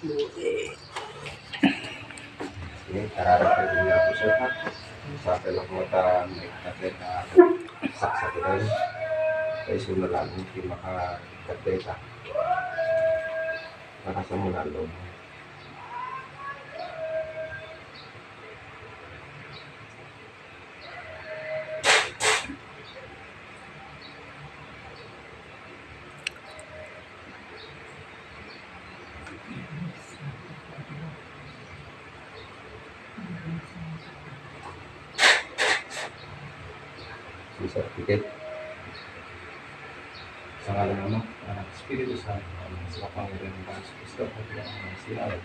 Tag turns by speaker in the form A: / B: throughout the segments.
A: Sige, kararating niya ako sir ha. Sa akin ako may katleta saksa ko rin. Kaya sumulan, hindi makakatleta. Nakasumulan doon. Certificate sa ngalan ng Ama, Anak, Espiritu Santo, sa kapangyarihan ng Diyos Kristo, at ng sila.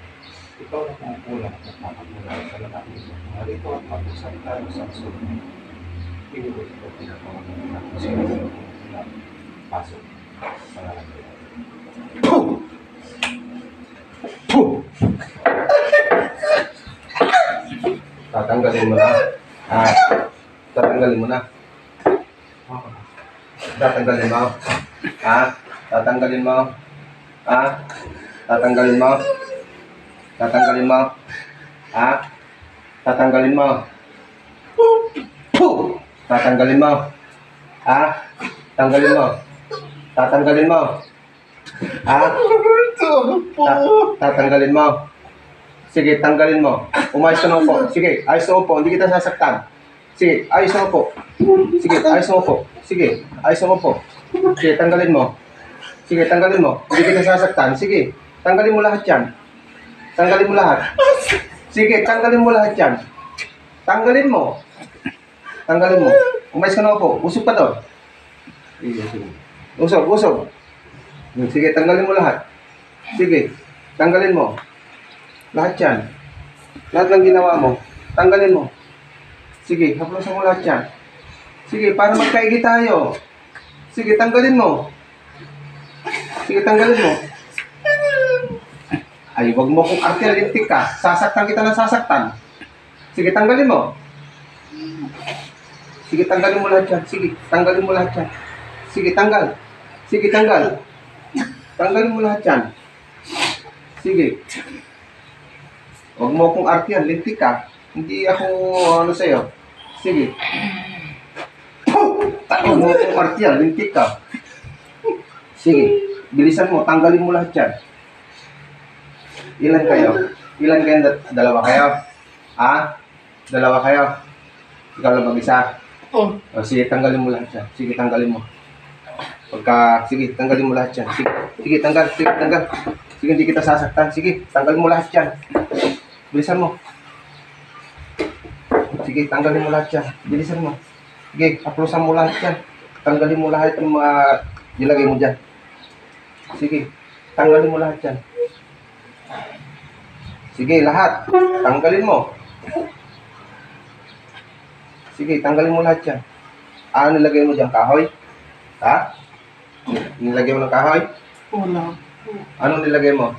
A: Ikaw na kumukulang at nagpapagmula sa lahat ng mga rito at pag-usap tayo sa susunod. Pinibig ko pinapangalan ng sila na pasok sa ngalan ng Diyos. Tatanggalin mo na. Tatanggalin mo na. Tatanggalin mo. Tatanggalin mo. Tatanggalin mo. Tatanggalin mo. Tatanggalin mo. Tatanggalin mo. Tanggalin mo. Tatanggalin mo. Tatanggalin mo. Sige, tanggalin mo. Umayos ka na upo. Sige, ayos na upo. Hindi kita sasaktan. Sige, ayos na upo. Sige, ayos na upo. Sige, ayos na upo. Sige, tanggalin mo. Sige, tanggalin mo. Hindi kita sasaktan. Sige, tanggalin mo lahat yan. Tanggalin mo lahat. Sige, tanggalin mo lahat yan. Tanggalin mo. Tanggalin mo. Umayos ka na upo. Usog pa to. Usog, usog. Sige, tanggalin mo lahat. Sige, tanggalin mo. Lahat yan. Lahat ng ginawa mo. Tanggalin mo. Sige, haplosan mo lahat yan. Sige, para magkaigi tayo. Sige, tanggalin mo. Sige, tanggalin mo. Ay, wag mo kung artilintik ka. Sasaktan kita ng sasaktan. Sige, tanggalin mo. Sige, tanggalin mo lahat yan. Sige, tanggalin mo lahat yan. Sige, tanggal. Sige, tanggal. Tanggalin mo lahat yan. Sige. Wag mo kung artiyan, lintik ka. Hindi ako ano sa'yo. Sige. Wag mo kung artiyan, lintik ka. Sige. Bilisan mo, tanggalin mo lahat yan. Ilan kayo? Ilan kayo? Dalawa kayo? Dalawa kayo? Ikaw lang mag-isa? O, sige, tanggalin mo lahat yan. Sige, tanggalin mo. Sige, tanggalin mo lahat yan. Sige, tanggal. Sige, tanggal. Sige, hindi kita sasaktan. Sige, tanggalin mo lahat yan. Bilisan mo. Sige, tanggalin mo lahat yan. Bilisan mo. Sige, haplosan mo lahat yan. Tanggalin mo lahat yung mga nilagay mo dyan. Sige, tanggalin mo lahat yan. Sige, lahat. Tanggalin mo. Sige, tanggalin mo lahat yan. Ano nilagay mo dyan? Kahoy? Nilagay mo ng kahoy?
B: Wala.
A: Anong nilagay mo?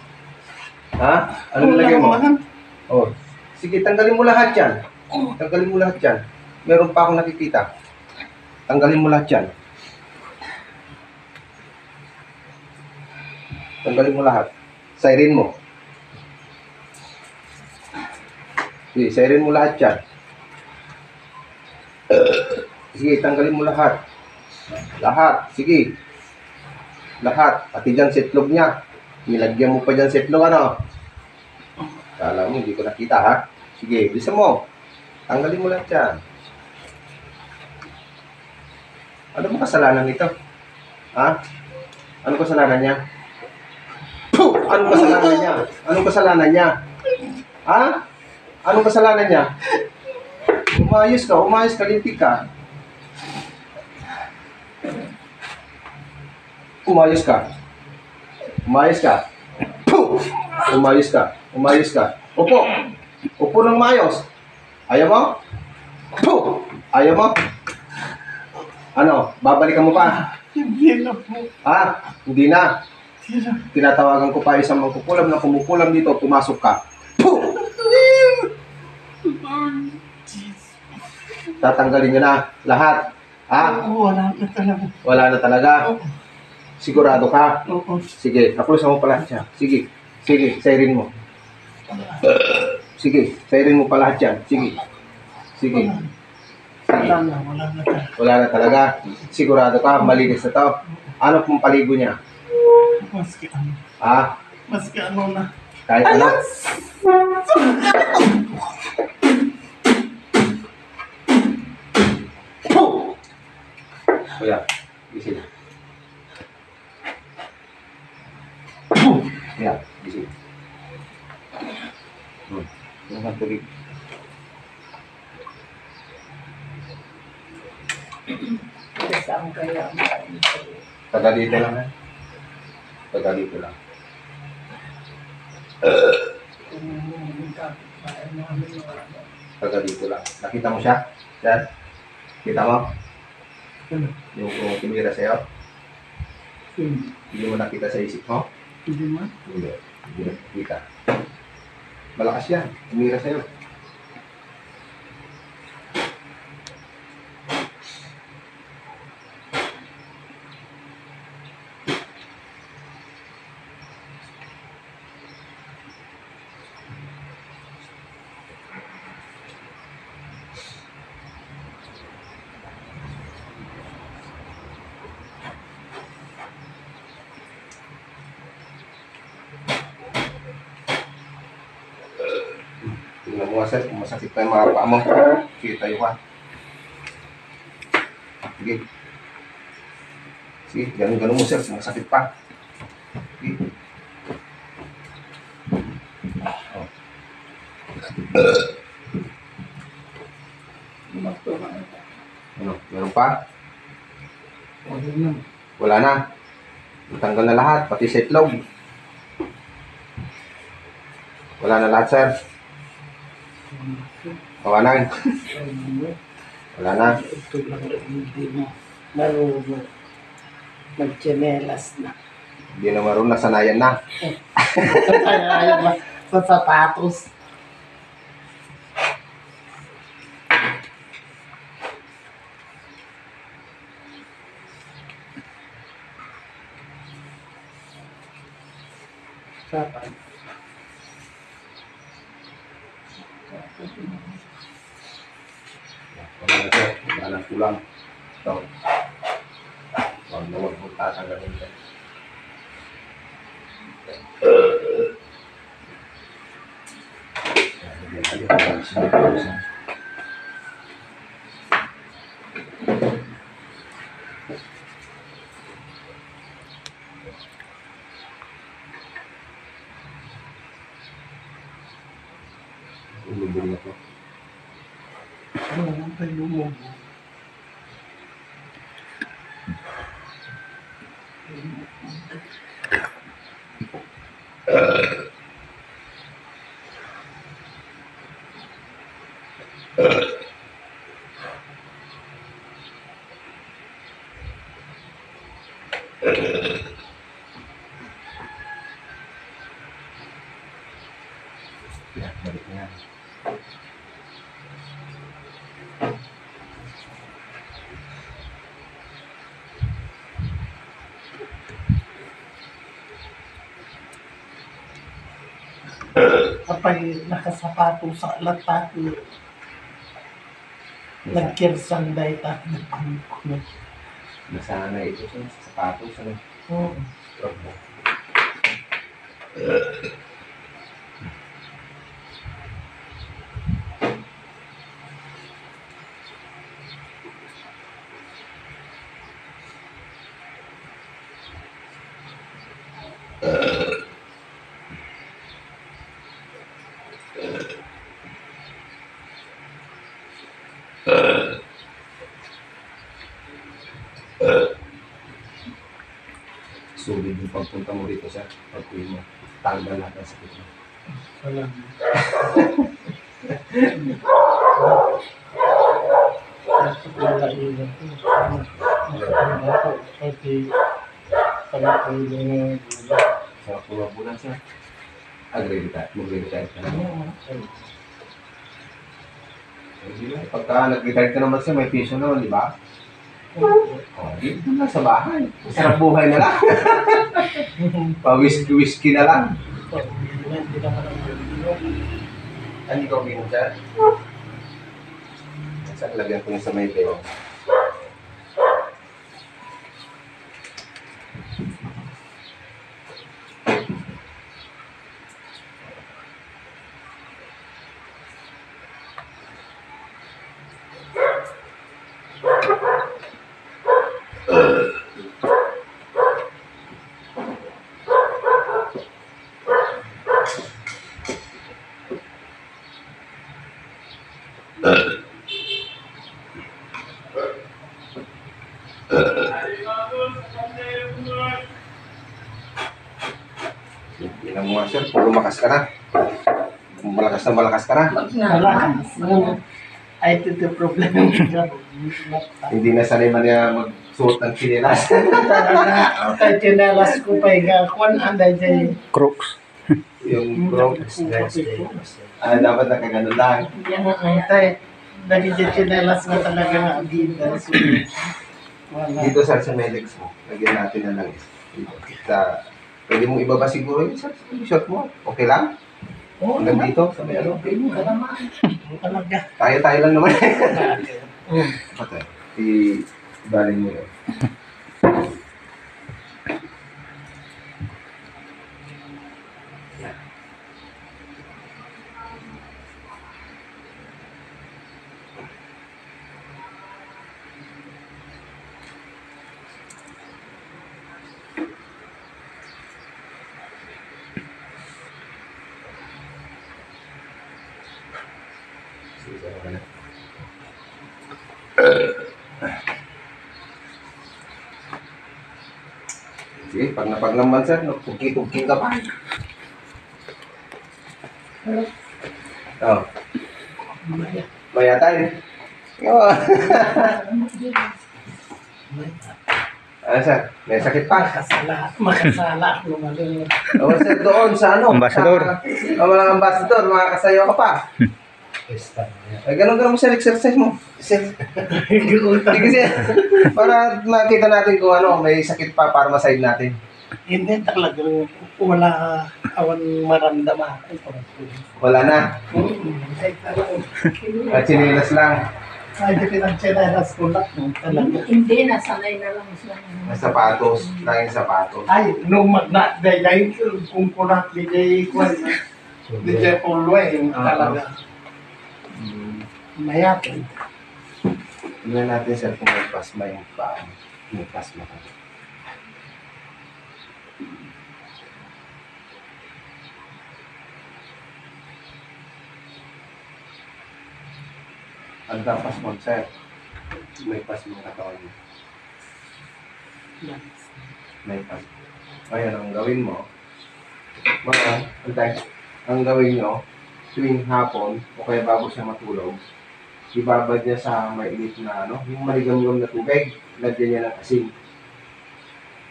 A: Anong nilagay mo? Oh. Sige, tanggalin mo lahat yan. Tanggalin mo lahat yan. Meron pa akong nakikita. Tanggalin mo lahat yan. Tanggalin mo lahat. Siren mo. Sige, siren mo lahat yan. Sige, tanggalin mo lahat. Lahat. Sige. Lahat. Pati dyan setlog niya. Nilagyan mo pa dyan setlog, ano? Kala mo, hindi ko nakita, ha? Sige, bilisan mo. Tanggalin mo lahat yan. Ano ba kasalanan nito? Ano kasalanan niya? Anong kasalanan niya? Anong kasalanan niya? Anong kasalanan niya? Umayos ka, lintik ka. Umayos ka. Umayos ka. Umayos ka. Umayos ka. Upo. Upo ng maayos. Ayaw mo? Ayaw mo? Ano? Babalikan mo pa?
B: Hindi na po.
A: Hindi na. Tinatawagan ko pa isang mangkukulam na kumukulam dito. Pumasok ka. Tatanggalin nyo na lahat.
B: Wala na talaga.
A: Wala na talaga. Sigurado ka?
B: Oo.
A: Sige, haplosan mo pala siya. Sige. Sige, siren mo. Sige, siren mo pa lahat yan. Sige. Sige.
B: Wala na, wala na talaga.
A: Wala na talaga. Sigurado ka, malinis na to. Ano pong paligo niya?
B: Maski ano.
A: Ah,
B: Maski ano na.
A: kahit ano? Kuya, gising. Kuya, gising. Yung ang tubig.
C: Saan kaya ang
A: Taga dito lang eh. Taga dito lang. Taga dito lang. Nakita mo siya? Sir? Kita mo?
B: Ano?
A: Yung tumira sa'yo?
B: Hindi.
A: Hindi mo nakita sa isip mo?
B: Hindi man.
A: Hindi. Hindi nakita. Malakas yan. Tumira sa'yo. Tingnan mo nga sir, kung masakit pa yung mga paa mo. Sige, tayo ka. Sige. Sige, ganun mo sir, kung masakit pa. Sige. Oh. Ano, meron pa?
B: Wala na.
A: Wala na. Natanggal na lahat, pati sa itlog. Wala na lahat sir. Kawanan. Wala na.
B: Ito lang hindi mo marunong. Magchinelas na.
A: Hindi na marunong, nasanayan na.
B: Kaya ayaw ba sa sapatos. Sapat.
A: Wala na sir, wala na kulang. Ito. Huwag na huwag mong tatanggalin sir. Ulubog na po.
B: Ano tayo mo?
A: Yan, balik na yan.
B: Kapag nakasapato sa lahat, nagkirsang day ta.
A: Nasanay ito sa sapatos. Ano?
B: Oo.
A: Sulit yung pagpunta mo rito sa pag-uwi mo. Tanggal lahat ng sakit mo.
B: Salamat. Wala ilan ko. Wala ko. Pati pala ko yung
A: Sa pula bulan siya. Mag-retire ka na. Hindi na. Pagka nag-retire ka naman siya, may piso naman, di ba? Dito na sa bahay. Sarap buhay na lang. Pa-whisky-whisky na lang.
B: ito. Hindi naman ang inom.
A: Hindi ko binom, sir. Sa lagyan ko yung sa may beo. Tingnan mo nga, sir, kung lumakas ka na. Kung malakas ka na.
B: Wala. Ay, ito yung problema.
A: Hindi na sanay man niya magsuot ng chinelas.
B: Kaya tinalas ko pa kung anday dyan.
D: Crooks.
A: Yung bro, dapat nakaganon lang.
B: Tay, nagiging tinalas na talaga na Adidas. Wala.
A: Dito sir, sa Medex mo, lagyan natin na lang. Pwede mong ibaba siguro yung short mo. Okay lang?
B: Oo,
A: Hanggang dito, sa may ano.
B: talaga.
A: Tayo lang naman. Patay. I-baling mo yun. Sige, pag napaglaman sir, tugki-tugking ka pa. Oh. Maya tayo. Oh. Ano sir, may sakit pa.
B: Makasala. Lumalim.
A: Oh, sir, doon sa ano?
D: Ambassador.
A: Sa, mga ambassador, mga kasayo ka pa. Ay, ganun mo sir, exercise mo. Sige, para makita natin kung ano, may sakit pa para masahin natin.
B: Hindi talaga. Wala awan maramdaman.
A: Wala na. At sinilas lang.
B: Ay, di pinag-tinalas ko lang. Talaga.
C: Hindi, nasanay na lang siya.
A: May sapatos, laging sapatos.
B: Ay, nung dahil kung kurat, di jay pulwe, talaga. Mayapin.
A: Tignan natin sir kung may pasma yung paa. May pasma ka. Ang dapas mo sir. May pasma yung katawan mo. May pasma. Ayan, ang gawin mo. Mga, antay. Ang gawin nyo, tuwing hapon, o kaya bago siya matulog, ibabad niya sa mainit na ano, yung maligamgam na tubig, lagyan niya ng asin.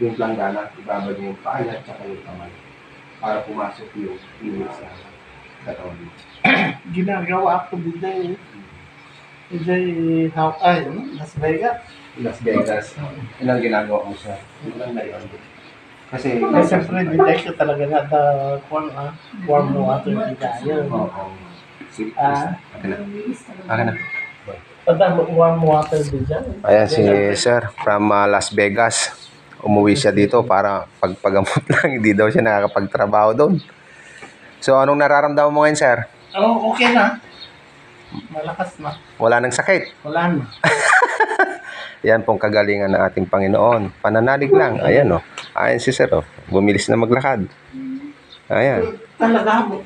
A: Yung planggana, ibabad niya yung paa niya at saka yung kamay. Para pumasok yung init sa katawan niya.
B: Ginagawa ko din Las Vegas.
A: Las Vegas, yun ang ginagawa mo siya. Yun ang naiwan din. Kasi,
B: Ay, siyempre, di ko talaga nga warm water di tayo.
A: oo. Sige,
B: Ah.
A: akin na. Akin na.
B: Pata warm water di dyan.
A: Ayan si Sir from Las Vegas. Umuwi siya dito para pagpagamot lang. Hindi daw siya nakakapagtrabaho doon. So, anong nararamdaman mo ngayon, Sir?
B: Oh, okay na. Malakas na.
A: Wala nang sakit.
B: Wala na.
A: Yan pong kagalingan ng ating Panginoon. Pananalig lang. Ayan o. Ayan si Sir o. Bumilis na maglakad. Ayan.
B: Talaga mo.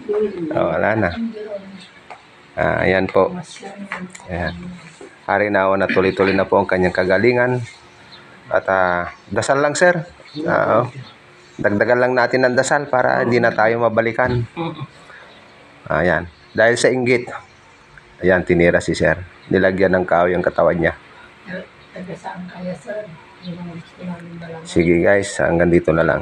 A: Wala na. Ayan po. Ayan. Hari na na tuloy-tuloy na po ang kanyang kagalingan. At dasal lang sir. Dagdagan lang natin ng dasal para hindi na tayo mabalikan. Ayan. Dahil sa inggit. Ayan, tinira si sir. Nilagyan ng kahoy ang katawan niya.
C: Taga saan kaya, sir? Yung mga gusto namin na lang.
A: Sige guys, hanggang dito na lang.